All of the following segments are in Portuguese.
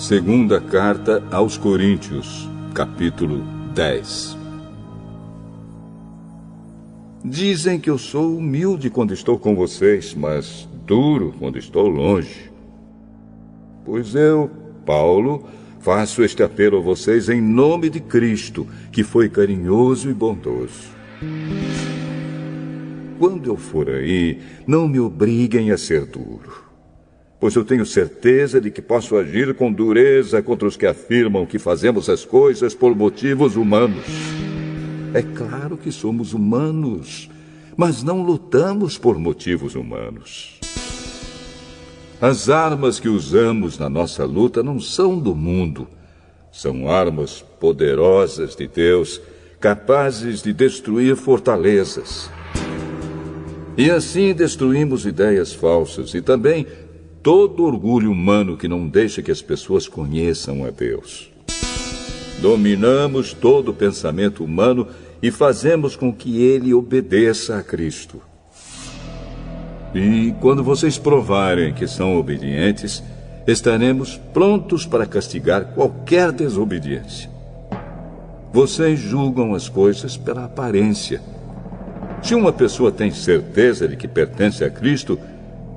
Segunda carta aos Coríntios, capítulo 10. Dizem que eu sou humilde quando estou com vocês, mas duro quando estou longe. Pois eu, Paulo, faço este apelo a vocês em nome de Cristo, que foi carinhoso e bondoso. Quando eu for aí, não me obriguem a ser duro, pois eu tenho certeza de que posso agir com dureza contra os que afirmam que fazemos as coisas por motivos humanos. É claro que somos humanos, mas não lutamos por motivos humanos. As armas que usamos na nossa luta não são do mundo. São armas poderosas de Deus, capazes de destruir fortalezas. E assim destruímos ideias falsas e também todo orgulho humano que não deixa que as pessoas conheçam a Deus. Dominamos todo o pensamento humano e fazemos com que ele obedeça a Cristo. E quando vocês provarem que são obedientes, estaremos prontos para castigar qualquer desobediência. Vocês julgam as coisas pela aparência. Se uma pessoa tem certeza de que pertence a Cristo,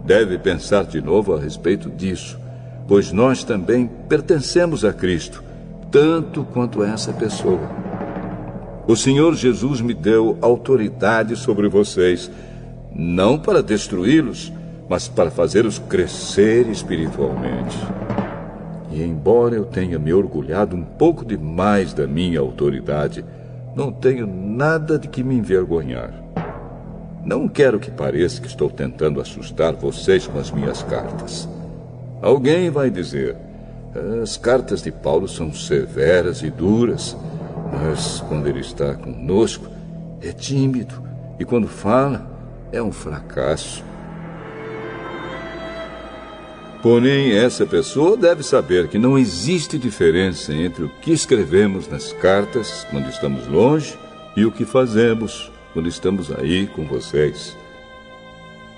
deve pensar de novo a respeito disso, pois nós também pertencemos a Cristo, tanto quanto essa pessoa. O Senhor Jesus me deu autoridade sobre vocês, não para destruí-los, mas para fazê-los crescer espiritualmente. E embora eu tenha me orgulhado um pouco demais da minha autoridade, não tenho nada de que me envergonhar. Não quero que pareça que estou tentando assustar vocês com as minhas cartas. Alguém vai dizer, as cartas de Paulo são severas e duras, mas quando ele está conosco, é tímido, e quando fala, é um fracasso. Porém, essa pessoa deve saber que não existe diferença entre o que escrevemos nas cartas quando estamos longe e o que fazemos quando estamos aí com vocês.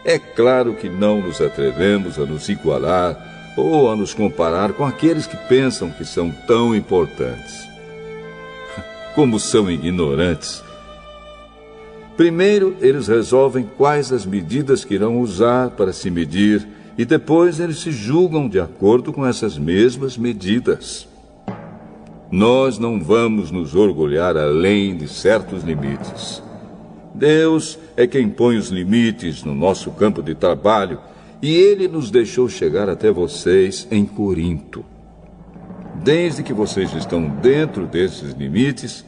É claro que não nos atrevemos a nos igualar ou a nos comparar com aqueles que pensam que são tão importantes. Como são ignorantes. Primeiro, eles resolvem quais as medidas que irão usar para se medir e depois eles se julgam de acordo com essas mesmas medidas. Nós não vamos nos orgulhar além de certos limites. Deus é quem põe os limites no nosso campo de trabalho e Ele nos deixou chegar até vocês em Corinto. Desde que vocês estão dentro desses limites,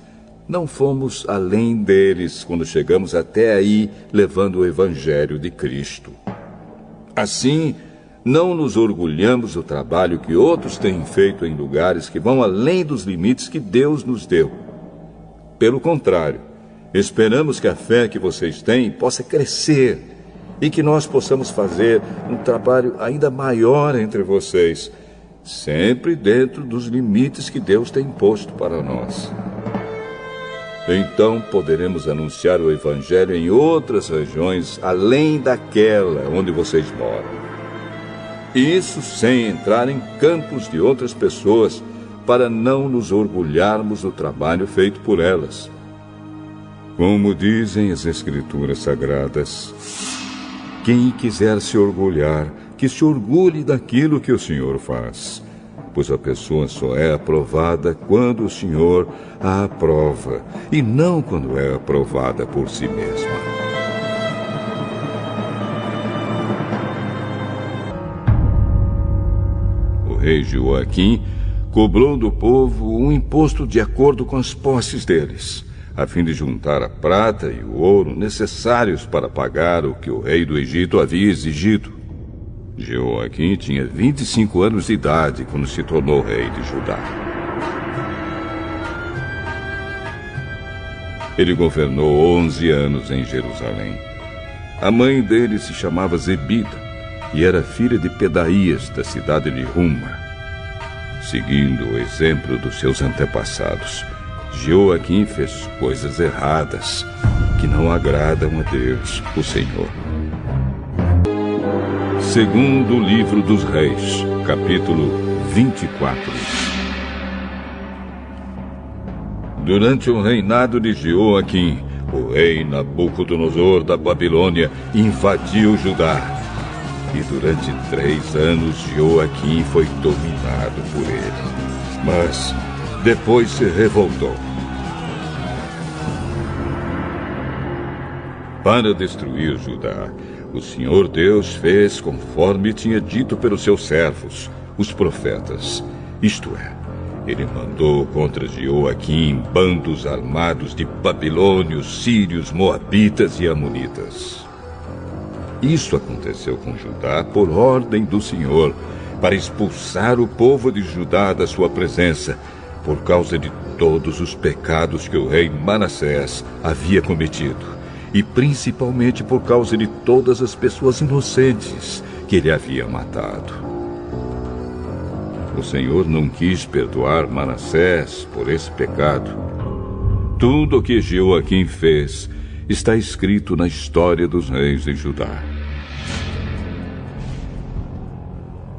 não fomos além deles quando chegamos até aí levando o Evangelho de Cristo. Assim, não nos orgulhamos do trabalho que outros têm feito em lugares que vão além dos limites que Deus nos deu. Pelo contrário, esperamos que a fé que vocês têm possa crescer e que nós possamos fazer um trabalho ainda maior entre vocês, sempre dentro dos limites que Deus tem posto para nós. Então poderemos anunciar o Evangelho em outras regiões além daquela onde vocês moram. Isso sem entrar em campos de outras pessoas para não nos orgulharmos do trabalho feito por elas. Como dizem as Escrituras Sagradas, quem quiser se orgulhar, que se orgulhe daquilo que o Senhor faz, pois a pessoa só é aprovada quando o Senhor a aprova, e não quando é aprovada por si mesma. O rei Joaquim cobrou do povo um imposto de acordo com as posses deles, a fim de juntar a prata e o ouro necessários para pagar o que o rei do Egito havia exigido. Joaquim tinha 25 anos de idade quando se tornou rei de Judá. Ele governou 11 anos em Jerusalém. A mãe dele se chamava Zebida e era filha de Pedaías, da cidade de Ruma. Seguindo o exemplo dos seus antepassados, Joaquim fez coisas erradas que não agradam a Deus, o Senhor. Segundo livro dos Reis, capítulo 24. Durante o reinado de Jeoaquim, o rei Nabucodonosor da Babilônia invadiu Judá. E durante 3 anos Jeoaquim foi dominado por ele. Mas depois se revoltou. Para destruir Judá, o Senhor Deus fez conforme tinha dito pelos seus servos, os profetas. Isto é, ele mandou contra Jeoaquim bandos armados de babilônios, sírios, moabitas e amonitas. Isso aconteceu com Judá por ordem do Senhor, para expulsar o povo de Judá da sua presença, por causa de todos os pecados que o rei Manassés havia cometido, e principalmente por causa de todas as pessoas inocentes que ele havia matado. O Senhor não quis perdoar Manassés por esse pecado. Tudo o que Jeoaquim fez está escrito na história dos reis de Judá.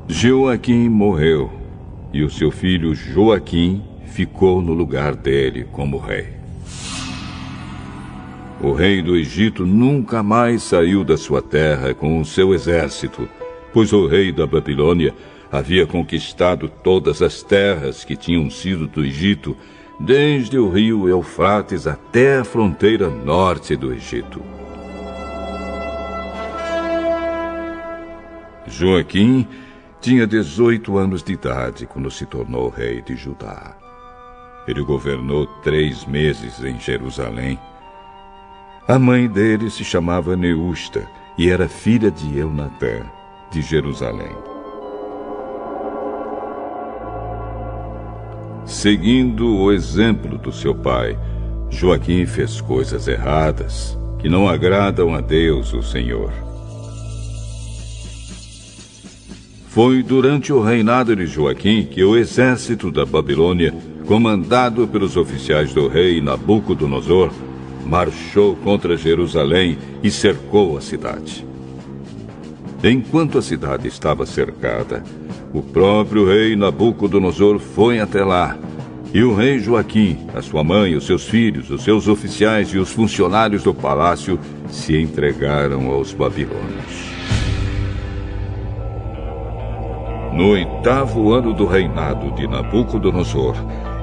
Jeoaquim morreu, e o seu filho Joaquim ficou no lugar dele como rei. O rei do Egito nunca mais saiu da sua terra com o seu exército, pois o rei da Babilônia havia conquistado todas as terras que tinham sido do Egito, desde o rio Eufrates até a fronteira norte do Egito. Joaquim tinha 18 anos de idade quando se tornou rei de Judá. Ele governou 3 meses em Jerusalém. A mãe dele se chamava Neusta e era filha de Eunatã, de Jerusalém. Seguindo o exemplo do seu pai, Joaquim fez coisas erradas que não agradam a Deus, o Senhor. Foi durante o reinado de Joaquim que o exército da Babilônia, comandado pelos oficiais do rei Nabucodonosor, marchou contra Jerusalém e cercou a cidade. Enquanto a cidade estava cercada, o próprio rei Nabucodonosor foi até lá, e o rei Joaquim, a sua mãe, os seus filhos, os seus oficiais e os funcionários do palácio se entregaram aos babilônios. No 8º ano do reinado de Nabucodonosor,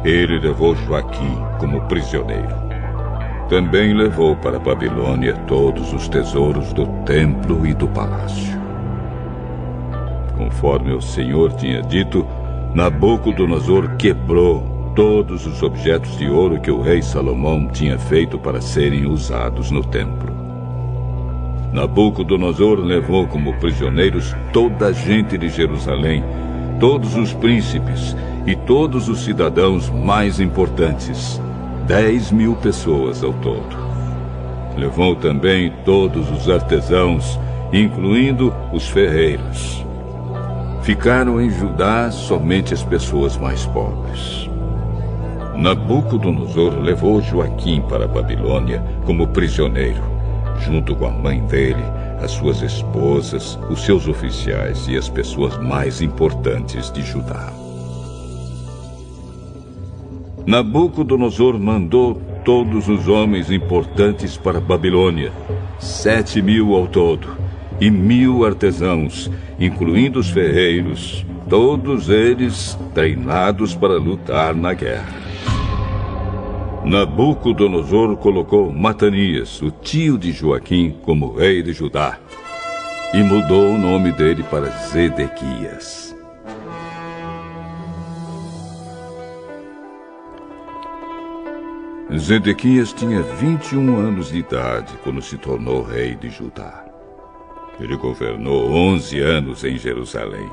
ele levou Joaquim como prisioneiro. Também levou para a Babilônia todos os tesouros do templo e do palácio. Conforme o Senhor tinha dito, Nabucodonosor quebrou todos os objetos de ouro que o rei Salomão tinha feito para serem usados no templo. Nabucodonosor levou como prisioneiros toda a gente de Jerusalém, todos os príncipes e todos os cidadãos mais importantes, 10.000 pessoas ao todo. Levou também todos os artesãos, incluindo os ferreiros. Ficaram em Judá somente as pessoas mais pobres. Nabucodonosor levou Joaquim para a Babilônia como prisioneiro, junto com a mãe dele, as suas esposas, os seus oficiais e as pessoas mais importantes de Judá. Nabucodonosor mandou todos os homens importantes para a Babilônia, 7.000 ao todo, e 1.000 artesãos, incluindo os ferreiros, todos eles treinados para lutar na guerra. Nabucodonosor colocou Matanias, o tio de Joaquim, como rei de Judá, e mudou o nome dele para Zedequias. Zedequias tinha 21 anos de idade quando se tornou rei de Judá. Ele governou 11 anos em Jerusalém.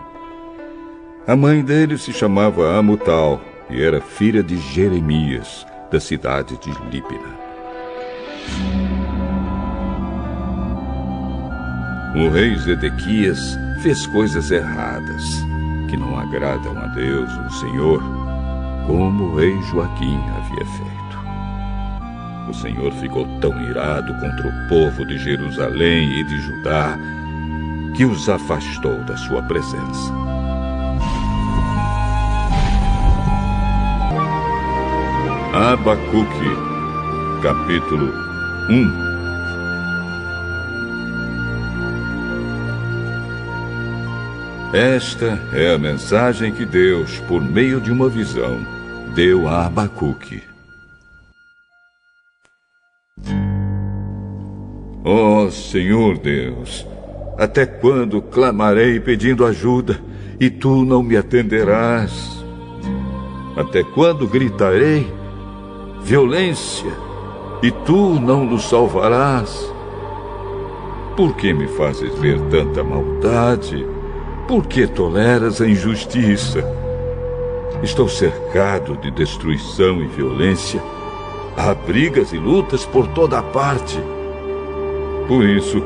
A mãe dele se chamava Amutal e era filha de Jeremias, da cidade de Líbina. O rei Zedequias fez coisas erradas que não agradam a Deus, o Senhor, como o rei Joaquim havia feito. O Senhor ficou tão irado contra o povo de Jerusalém e de Judá que os afastou da sua presença. Abacuque, capítulo 1. Esta é a mensagem que Deus, por meio de uma visão, deu a Abacuque. Ó Senhor Deus, até quando clamarei pedindo ajuda e tu não me atenderás? Até quando gritarei violência e tu não nos salvarás? Por que me fazes ver tanta maldade? Por que toleras a injustiça? Estou cercado de destruição e violência. Há brigas e lutas por toda a parte. Por isso,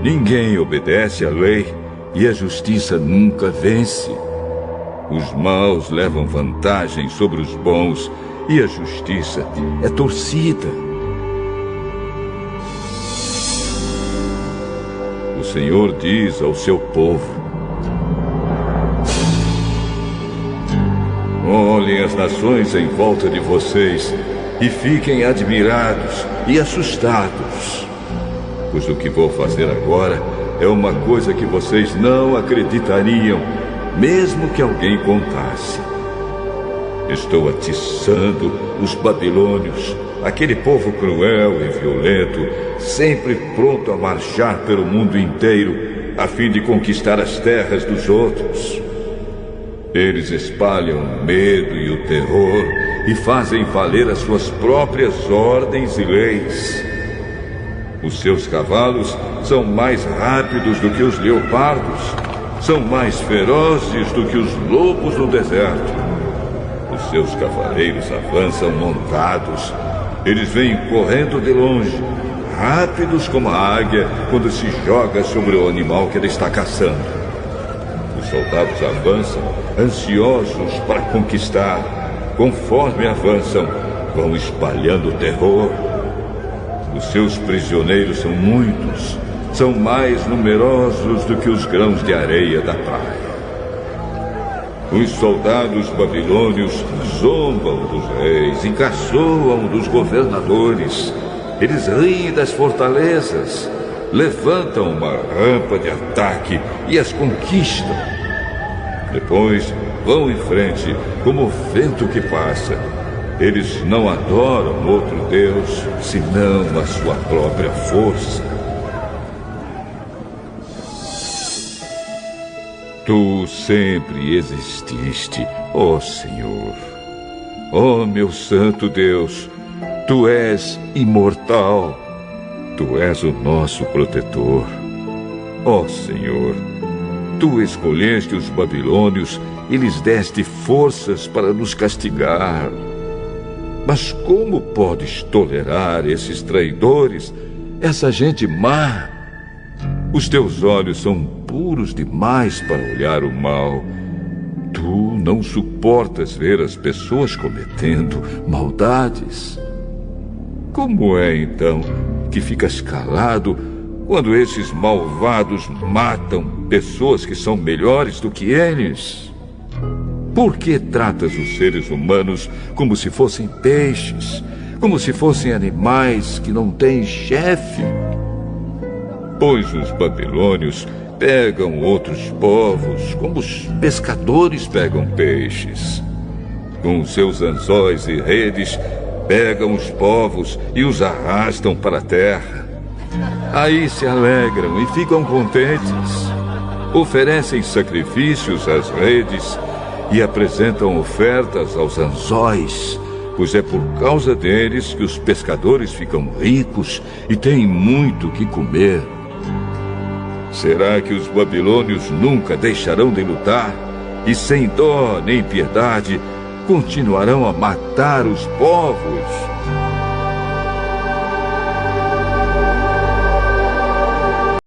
ninguém obedece à lei e a justiça nunca vence. Os maus levam vantagem sobre os bons e a justiça é torcida. O Senhor diz ao seu povo: olhem as nações em volta de vocês e fiquem admirados e assustados, pois o que vou fazer agora é uma coisa que vocês não acreditariam, mesmo que alguém contasse. Estou atiçando os babilônios, aquele povo cruel e violento, sempre pronto a marchar pelo mundo inteiro, a fim de conquistar as terras dos outros. Eles espalham o medo e o terror e fazem valer as suas próprias ordens e leis. Os seus cavalos são mais rápidos do que os leopardos, são mais ferozes do que os lobos no deserto. Os seus cavaleiros avançam montados, eles vêm correndo de longe, rápidos como a águia quando se joga sobre o animal que ela está caçando. Os soldados avançam, ansiosos para conquistar. Conforme avançam, vão espalhando o terror. Os seus prisioneiros são muitos, são mais numerosos do que os grãos de areia da praia. Os soldados babilônios zombam dos reis e caçoam dos governadores. Eles riem das fortalezas, levantam uma rampa de ataque e as conquistam. Depois vão em frente como o vento que passa. Eles não adoram outro Deus, senão a sua própria força. Tu sempre exististe, ó Senhor. Ó meu santo Deus, tu és imortal. Tu és o nosso protetor. Ó Senhor, tu escolheste os babilônios e lhes deste forças para nos castigar. Mas como podes tolerar esses traidores, essa gente má? Os teus olhos são puros demais para olhar o mal. Tu não suportas ver as pessoas cometendo maldades. Como é, então, que ficas calado quando esses malvados matam pessoas que são melhores do que eles? Por que tratas os seres humanos como se fossem peixes, como se fossem animais que não têm chefe? Pois os babilônios pegam outros povos como os pescadores pegam peixes. Com seus anzóis e redes, pegam os povos e os arrastam para a terra. Aí se alegram e ficam contentes. Oferecem sacrifícios às redes e apresentam ofertas aos anzóis, pois é por causa deles que os pescadores ficam ricos e têm muito o que comer. Será que os babilônios nunca deixarão de lutar e, sem dó nem piedade, continuarão a matar os povos?